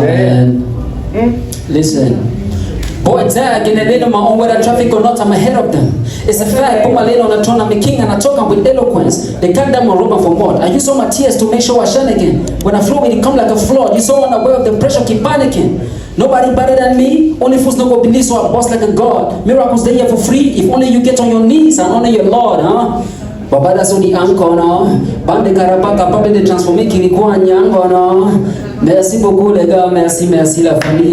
Man. Listen. Boy, tag in the lane on my own, whether traffic or not, I'm ahead of them. It's a fact, put my lane on the throne, I'm a king and I talk with eloquence. They cut down my rubber for mod. I use all my tears to make sure I shine again. When I flow, it come like a flood. You so unaware of the pressure, keep panicking. Nobody better than me, only fools no go beneath, so I boss like a god. Miracles they here for free, if only you get on your knees and honor your Lord, huh? Baba that's on the anchor, no? Bande karabaka, pape de transformer, kilikuwa nyango, no? Merci beaucoup les gars, merci la famille.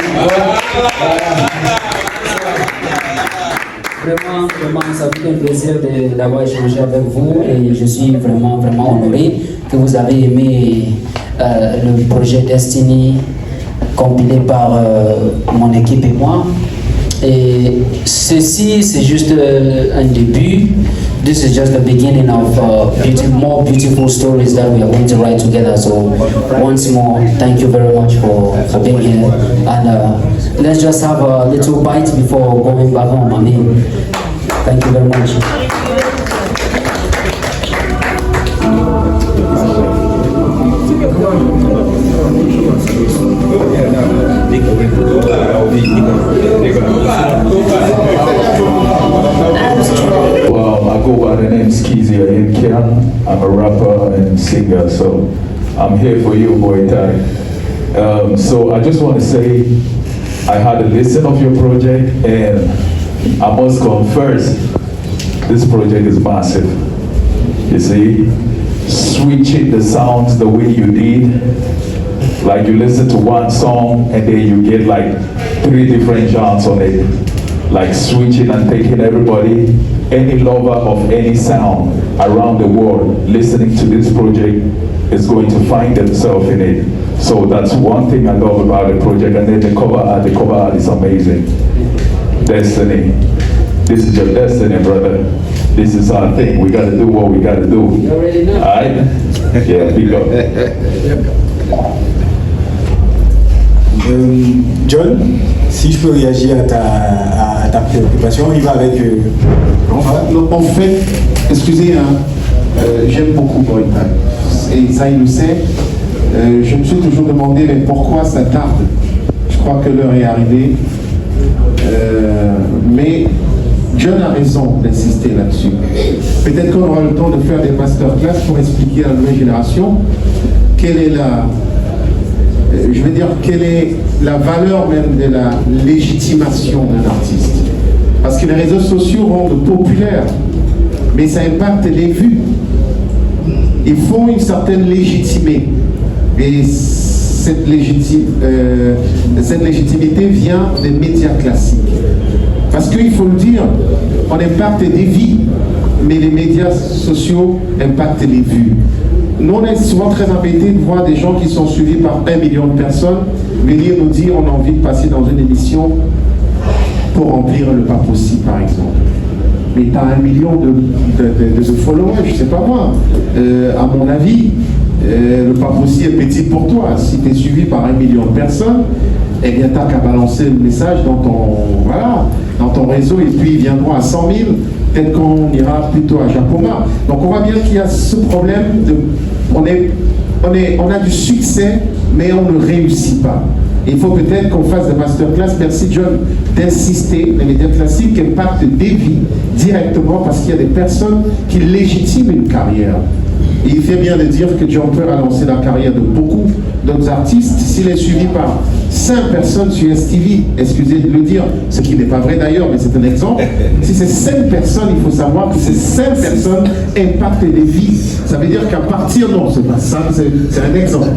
Vraiment, ça fait un plaisir d'avoir échangé avec vous et je suis vraiment honoré que vous avez aimé le projet Destiny compilé par mon équipe et moi. Et ceci, c'est juste un début. This is just the beginning of more beautiful stories that we are going to write together. So once more, thank you very much for being here. And let's just have a little bite before going back home. I mean, thank you very much. Well, I go by the name Skizzy Ayenkian. I'm a rapper and singer, so I'm here for you, Boy Tai. So I just want to say I had a listen of your project, and I must confess, this project is massive. You see, switching the sounds the way you did, like you listen to one song and then you get like 3 different genres on it, like switching and taking everybody, any lover of any sound around the world listening to this project is going to find themselves in it. So that's one thing I love about the project. And then the cover art is amazing. Destiny. This is your destiny, brother. This is our thing. We gotta do what we gotta do. You already know. Alright? Yeah, big up. John, si je peux réagir à ta préoccupation, il va avec... En fait, excusez, j'aime beaucoup Boy Tai. Et ça, il le sait. Je me suis toujours demandé, mais pourquoi ça tarde? Je crois que l'heure est arrivée. Mais John a raison d'insister là-dessus. Peut-être qu'on aura le temps de faire des masterclass pour expliquer à la nouvelle génération quelle est quelle est la valeur même de la légitimation d'un artiste. Parce que les réseaux sociaux rendent populaire, mais ça impacte les vues. Il faut une certaine légitimité. Et cette légitimité vient des médias classiques. Parce qu'il faut le dire, on impacte des vies, mais les médias sociaux impactent les vues. Nous, on est souvent très embêtés de voir des gens qui sont suivis par 1 million de personnes venir nous dire on a envie de passer dans une émission pour remplir le pas possible, par exemple. Mais tu as 1 million de followers, je ne sais pas moi. À mon avis, le pas possible est petit pour toi. Si tu es suivi par 1 million de personnes, eh bien, tu n'as qu'à balancer le message dans ton réseau et puis ils viendront à 100 000. Peut-être qu'on ira plutôt à Japoma. Donc on voit bien qu'il y a ce problème de... On a du succès, mais on ne réussit pas. Et il faut peut-être qu'on fasse des masterclass. Merci John d'insister. Les médias classiques impactent des vies directement parce qu'il y a des personnes qui légitiment une carrière. Et il fait bien de dire que Jumper a lancé la carrière de beaucoup d'autres artistes. S'il est suivi par 5 personnes sur STV, excusez de le dire, ce qui n'est pas vrai d'ailleurs, mais c'est un exemple. Si c'est 5 personnes, il faut savoir que ces 5 personnes impactent des vies. Ça veut dire qu'à partir, non, c'est pas ça, c'est un exemple.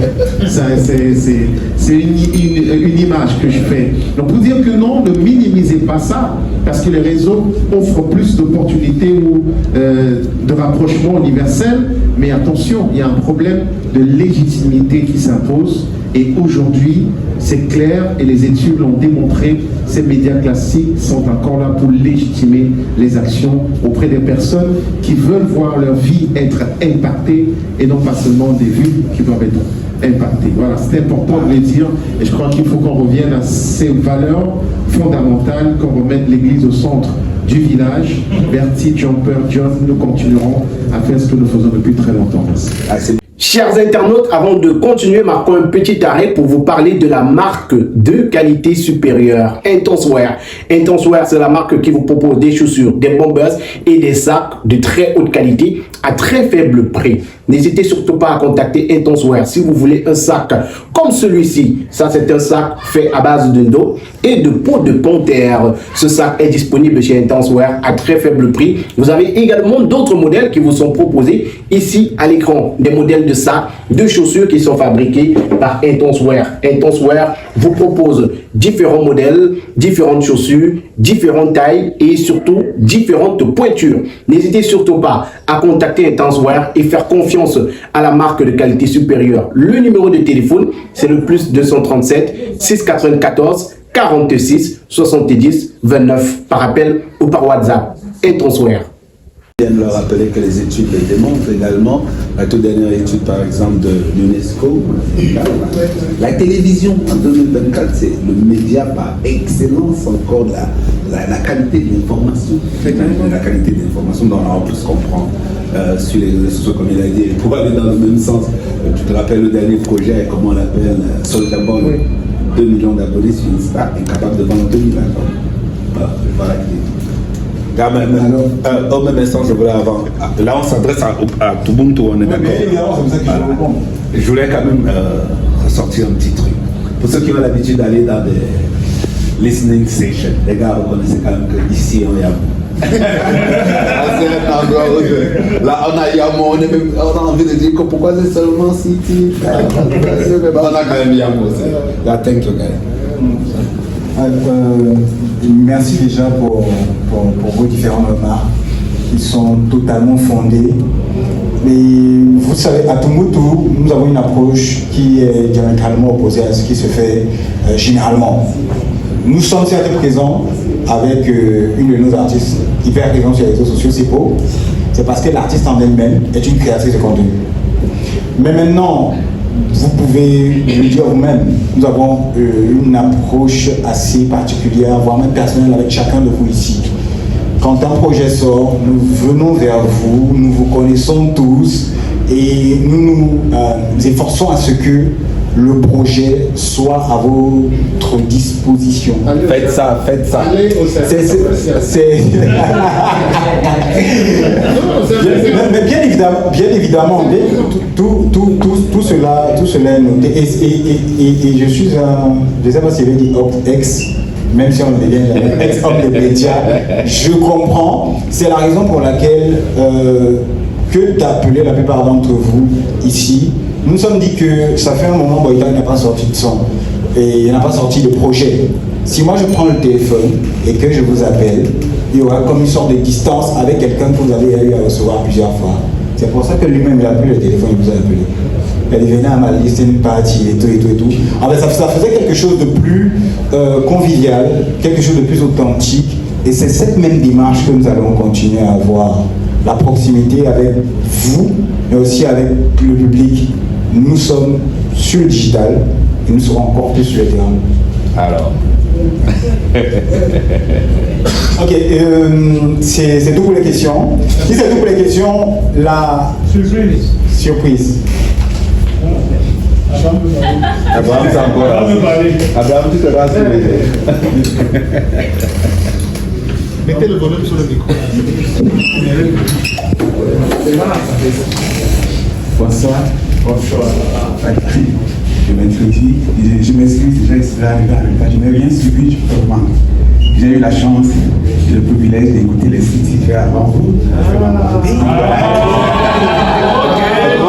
C'est une image que je fais. Donc pour dire que non, ne minimisez pas ça, parce que les réseaux offrent plus d'opportunités ou de rapprochement universel. Mais attention, il y a un problème de légitimité qui s'impose. Et aujourd'hui, c'est clair, et les études l'ont démontré, ces médias classiques sont encore là pour légitimer les actions auprès des personnes qui veulent voir leur vie être impactée et non pas seulement des vues qui doivent être impactés. Voilà, c'est important de le dire et je crois qu'il faut qu'on revienne à ces valeurs fondamentales, qu'on remette l'église au centre du village. Bertie, Jumper, John, nous continuerons à faire ce que nous faisons depuis très longtemps. Merci. Chers internautes, avant de continuer, marquons un petit arrêt pour vous parler de la marque de qualité supérieure, Intenswear. Intenswear, c'est la marque qui vous propose des chaussures, des bombers et des sacs de très haute qualité à très faible prix. N'hésitez surtout pas à contacter Intenswear si vous voulez un sac comme celui-ci. Ça, c'est un sac fait à base de dos et de peau de panthère. Ce sac est disponible chez Intenswear à très faible prix. Vous avez également d'autres modèles qui vous sont proposés ici à l'écran. Des modèles de sacs, de chaussures qui sont fabriqués par Intenswear. Intenswear vous propose différents modèles, différentes chaussures, différentes tailles et surtout différentes pointures. N'hésitez surtout pas à contacter Intenswear et faire confiance à la marque de qualité supérieure. Le numéro de téléphone, c'est le plus 237 694 46 70 29 par appel ou par WhatsApp. Intenswear. Je viens de leur rappeler que les études le démontrent également. La toute dernière étude, par exemple, de l'UNESCO. La télévision en 2024, c'est le média par excellence encore de la qualité de l'information. La qualité de l'information dont on peut se comprendre sur les réseaux sociaux, comme il a dit, pour aller dans le même sens. Tu te rappelles le dernier projet, comment on l'appelle, Soulja Boy, 2 millions d'abonnés sur Insta, incapable de vendre 2000 albums. Voilà. Quand même, au même instant, je voulais avoir. Là, on s'adresse à tout le monde, on est d'accord. Je voulais quand même sortir un petit truc. Pour ceux qui ont l'habitude d'aller dans des listening sessions, les gars, vous connaissez quand même qu'ici, on y a. Là, on a Yamo, on a envie de dire que pourquoi c'est seulement City. On a quand même Yamo. Thank you, guys. Merci déjà pour vos différentes remarques qui sont totalement fondées. Mais vous savez, à Tumbuktu, nous avons une approche qui est diamétralement opposée à ce qui se fait généralement. Nous sommes certes présents avec une de nos artistes hyper présente sur les réseaux sociaux, c'est beau. C'est parce que l'artiste en elle-même est une créatrice de contenu. Mais maintenant, vous pouvez le dire vous-même, nous avons une approche assez particulière, voire même personnelle avec chacun de vous ici. Quand un projet sort, nous venons vers vous, nous vous connaissons tous et nous nous efforçons à ce que le projet soit à votre disposition. Faites ça. Mais bien évidemment, tout cela est noté. Et je suis je ne sais pas si je vais dire ex, même si on devient ex-homme de médias, je comprends. C'est la raison pour laquelle que d'appeler la plupart d'entre vous ici. Nous nous sommes dit que ça fait un moment où il n'a pas sorti de son et il n'a pas sorti de projet. Si moi je prends le téléphone et que je vous appelle, il y aura comme une sorte de distance avec quelqu'un que vous avez eu à recevoir plusieurs fois. C'est pour ça que lui-même il a pris le téléphone, il vous a appelé. Elle venait à ma liste, une partie et tout. En fait, ça faisait quelque chose de plus convivial, quelque chose de plus authentique. Et c'est cette même démarche que nous allons continuer à avoir. La proximité avec vous, mais aussi avec le public. Nous sommes sur le digital et nous serons encore plus sur le terrain. Alors. Ok, c'est tout pour les questions. Si c'est tout pour les questions, la surprise. Abraham, c'est encore là. Abraham, tu te rases. Mettez le volume sur le micro. Bonsoir. Je m'excuse, déjà ici là, je n'ai rien suivi vraiment. J'ai eu la chance et le privilège d'écouter les cités avant vous.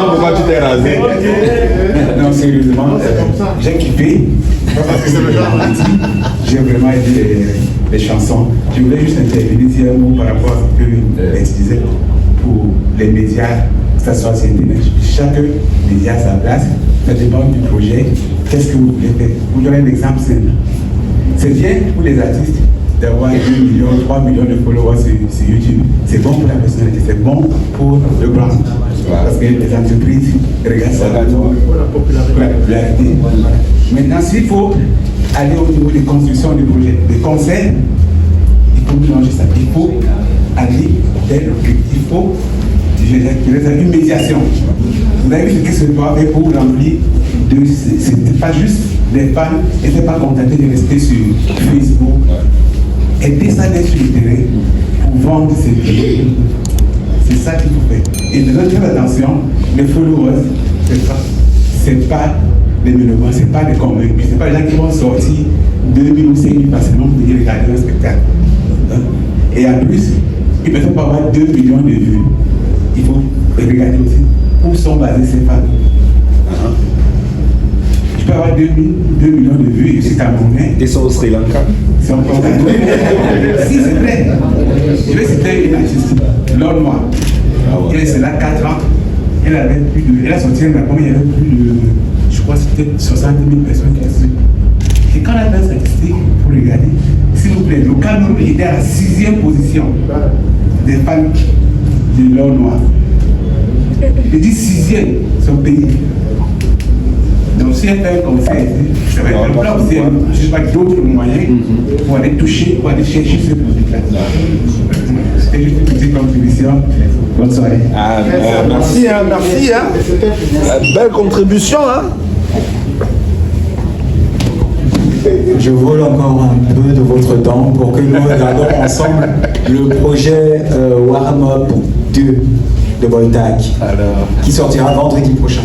Pourquoi tu t'es rasé? Non, sérieusement, j'ai kiffé. J'ai vraiment aimé les chansons. Je voulais juste intervenir, dire un mot par rapport à ce que tu disais pour les médias, que ce soit sur Internet. Chaque média a sa place, ça dépend du projet. Qu'est-ce que vous voulez faire? Vous donner un exemple simple. C'est bien pour les artistes d'avoir 2 millions, 3 millions de followers sur YouTube. C'est bon pour la personnalité, c'est bon pour le brand. Parce que les entreprises regardent ça pour la popularité. Maintenant, s'il faut aller au niveau des constructions des projets, des conseils, il faut mélanger ça. Il faut aller vers l'objectif. Il faut une médiation. Vous avez vu ce que ce doit faire pour remplir de. C'était pas juste les femmes n'étaient pas contentées de rester sur Facebook et descendre sur le terrain pour vendre ces produits. C'est ça qu'il faut faire. Et de notre attention, les followers, c'est pas les mélomanes, c'est pas les convaincus, c'est pas les gens qui vont sortir 2000 ou 5000 facilement pour venir regarder un spectacle. Et en plus, ils peuvent pas avoir 2 millions de vues. Il faut regarder aussi où sont basées ces femmes. Je peux avoir 2 millions de vues et c'est camerounais. Ils sont au Sri Lanka. C'est encore si, c'est vrai. Je vais citer une artiste, Lord Noir. Elle est là 4 ans. Elle avait plus de. Elle a sorti un album, il y avait plus de. Je crois que c'était 60 000 personnes qui ont suivi. Et quand on a fait statistique pour regarder, s'il vous plaît, le Cameroun était à la 6e position des fans de Lord Noir. Je dis 6e, son pays. Donc si elle fait un concert, ça va être un plan aussi, je ne sais pas d'autres moyens pour aller toucher, pour aller chercher ce public-là. C'était juste une petite contribution. Bonne soirée. Merci, merci. Belle contribution. Je vole encore un peu de votre temps pour que nous regardons ensemble le projet Warm Up 2 de Boytac, qui sortira vendredi prochain.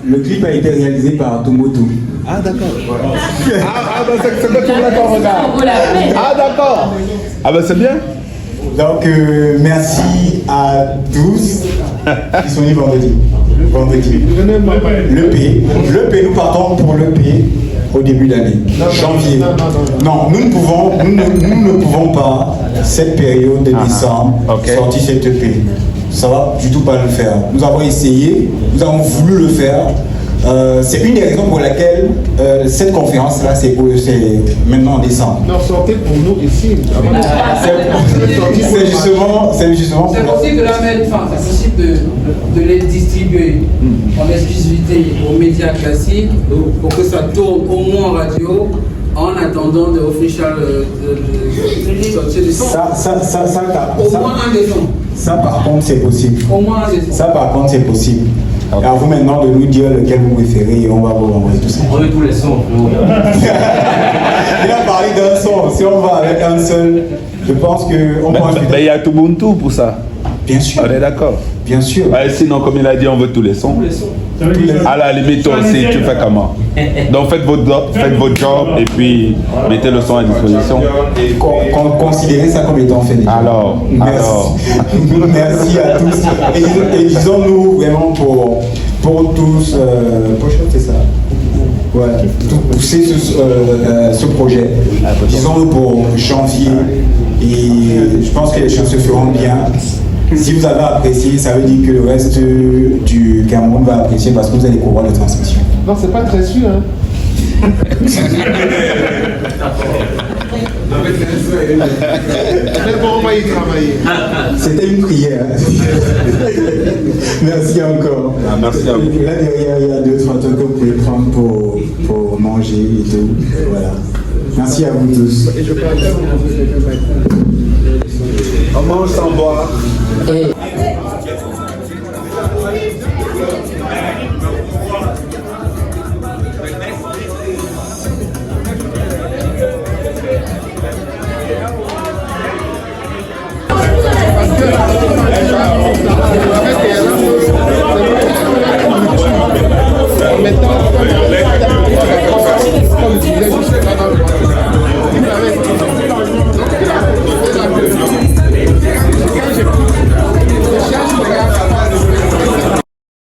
Le clip a été réalisé par Tomoto. Ah d'accord. C'est quoi tu d'accord, regarde. Ah d'accord. Ah ben c'est bien. Donc merci à tous qui sont venus vendredi. L'EP, nous partons pour l'EP au début d'année, janvier. Non, nous ne pouvons pas, cette période de décembre, sortir cette EP. Ça va du tout pas le faire. Nous avons essayé, nous avons voulu le faire. C'est une des raisons pour laquelle cette conférence-là, c'est maintenant en décembre. Non, sortez pour nous ici. C'est justement. C'est possible de la mettre, enfin, c'est possible de les distribuer en exclusivité aux médias classiques pour que ça tourne au moins en radio en attendant de official sortir du son. Au moins un des sons. Ça par contre c'est possible. Au moins un des sons. Ça par contre c'est possible. Et à vous maintenant de nous dire lequel vous préférez et on va vous envoyer tout ça. On met tous les sons. Il a parlé d'un son. Si on va avec un seul, je pense qu'on pense. Mais il y a Ubuntu pour ça. Bien sûr. On est d'accord. Bien sûr. Sinon, comme il a dit, on veut tous les sons. À la limite, toi aussi, tu fais comment? Donc faites votre job et puis mettez le son à disposition. Considérez ça comme étant fait. Alors. Merci à tous. Et disons-nous vraiment pour tous, c'est ça. Voilà, pousser ce projet. Disons-nous pour janvier. Et je pense que les choses se feront bien. Si vous avez apprécié, ça veut dire que le reste du Cameroun va apprécier parce que vous avez des courroies de transmission. Non, c'est pas très sûr, hein. On va y travailler. C'était une prière. Merci encore. Merci à vous. Là derrière, il y a 2-3 trucs que vous pouvez prendre pour manger et tout. Voilà. Merci à vous tous. On mange sans boire.